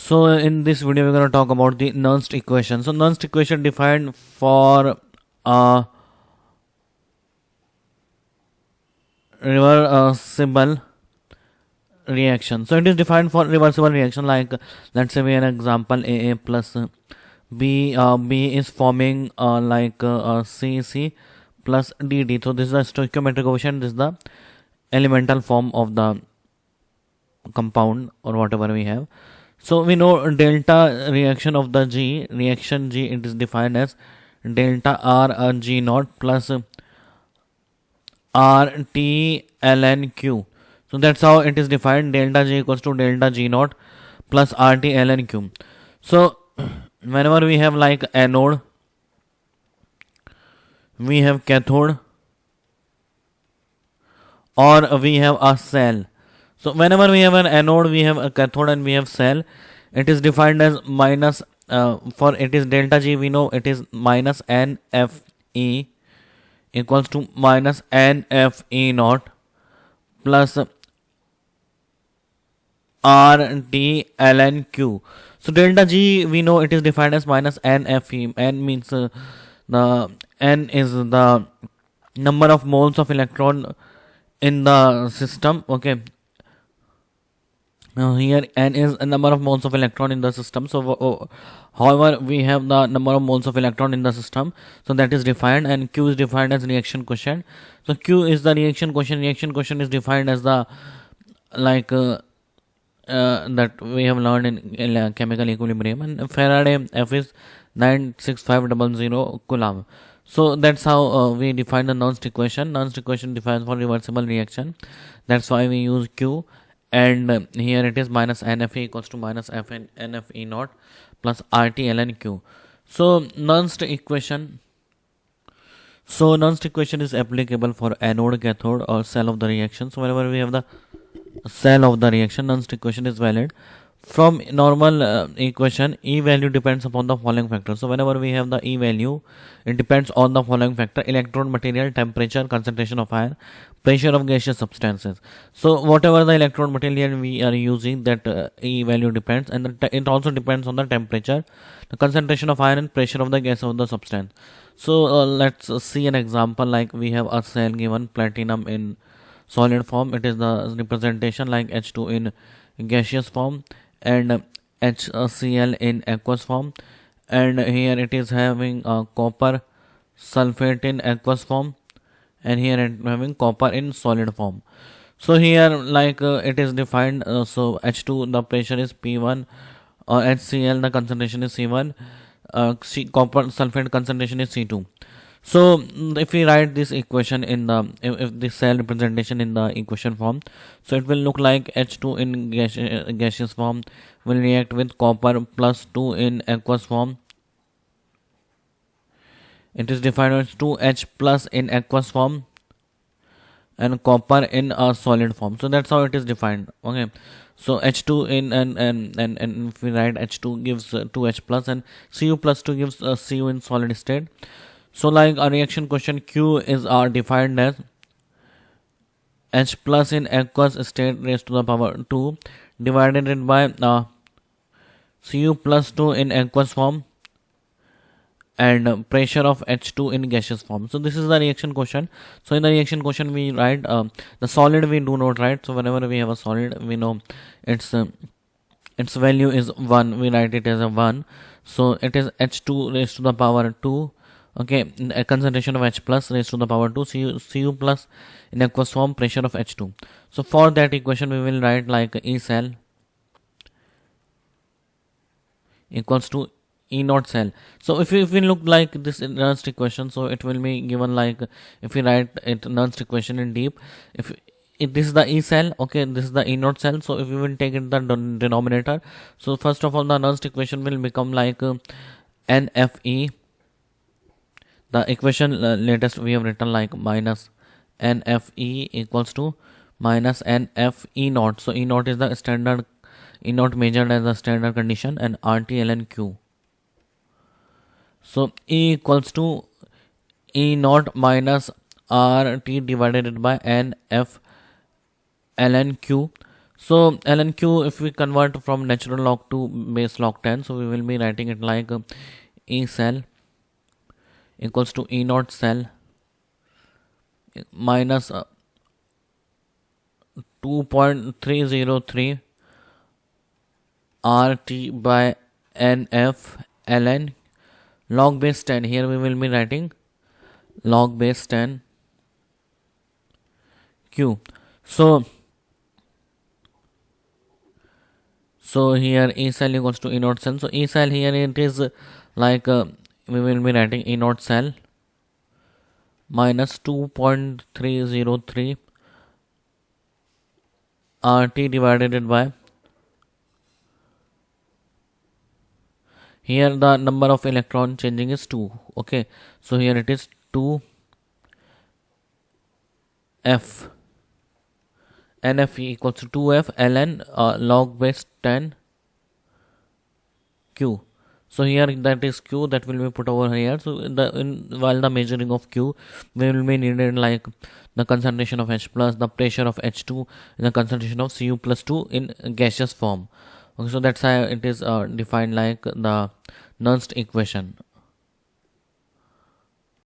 So in this video, we're going to talk about the Nernst equation. So Nernst equation defined for a reversible reaction. So it is defined for reversible reaction, like let's say we have an example AA plus B. B is forming CC plus DD. So this is the stoichiometric coefficient. This is the elemental form of the compound or whatever we have. So we know delta reaction of the G, reaction G, it is defined as delta R G naught plus R T ln Q. So that's how it is defined, delta G equals to delta G naught plus R T ln Q. So whenever we have like anode, we have cathode, or we have a cell. So whenever we have an anode, we have a cathode, and we have cell, it is defined as minus, for it is delta G, we know it is minus NFE equals to minus NFE naught plus RT ln Q. So delta G, we know it is defined as minus NFE. N means the N is the number of moles of electron in the system. Okay. Here N is a number of moles of electron in the system. So however we have the number of moles of electron in the system, so that is defined, and Q is defined as reaction quotient. So Q is the reaction quotient. Reaction quotient is defined as the that we have learned in chemical equilibrium, and Faraday F is 96500 Coulomb. So that's how we define the Nernst equation. Nernst equation defines for reversible reaction. That's why we use Q. And here it is minus NFE equals to minus NFE naught plus RT ln Q. So Nernst equation. So Nernst equation is applicable for anode, cathode, or cell of the reaction. So whenever we have the cell of the reaction, Nernst equation is valid. From normal equation, E value depends upon the following factors. So whenever we have the E value, it depends on the following factor: electrode, material, temperature, concentration of ion, pressure of gaseous substances. So whatever the electrode material we are using, that E value depends, and it also depends on the temperature, the concentration of ion, and pressure of the gas of the substance. So let's see an example. Like we have a cell given, platinum in solid form. It is the representation like H2 in gaseous form, and HCl in aqueous form, and here it is having copper sulfate in aqueous form, and here it is having copper in solid form. So here it is defined, so H2 the pressure is P1, HCl the concentration is C1, copper sulfate concentration is C2. So if we write this equation in the, if this cell representation in the equation form, so it will look like H2 in gaseous form will react with copper plus 2 in aqueous form. It is defined as 2H plus in aqueous form and copper in a solid form. So that's how it is defined. Okay. So H2 in and if we write H2 gives 2H plus, and Cu plus 2 gives Cu in solid state. So like a reaction quotient Q is defined as H plus in aqueous state raised to the power 2 divided by Cu plus 2 in aqueous form and pressure of H2 in gaseous form. So this is the reaction quotient. So in the reaction quotient we write the solid we do not write. So whenever we have a solid, we know its value is 1. We write it as a 1. So it is H2 raised to the power 2. Okay, a concentration of H plus raised to the power 2, Cu plus in aqueous form, pressure of H2. So for that equation we will write like E cell equals to E naught cell. So if we look like this in Nernst equation, so it will be given like, if we write it Nernst equation in deep, if this is the E cell, okay, this is the E naught cell. So if we will take it the denominator, so first of all the Nernst equation will become like NFE. The equation latest we have written like minus NFE equals to minus NFE naught. So E naught is the standard, E naught measured as the standard condition, and RT ln Q. So E equals to E naught minus RT divided by NF ln Q. So ln q, if we convert from natural log to base log 10, so we will be writing it like E cell equals to E naught cell minus 2.303 RT by NF ln log base 10. Here we will be writing log base 10 q. So here E cell equals to E naught cell. So E cell here it is like we will be writing E naught cell minus 2.303 RT divided by, here the number of electron changing is 2. Okay, so here it is 2 F NF equals to 2F ln log base 10 Q. So here that is Q, that will be put over here. So while the measuring of Q, we will be needed like the concentration of H plus, the pressure of H2, and the concentration of Cu plus 2 in gaseous form. Okay, so that's how it is defined like the Nernst equation.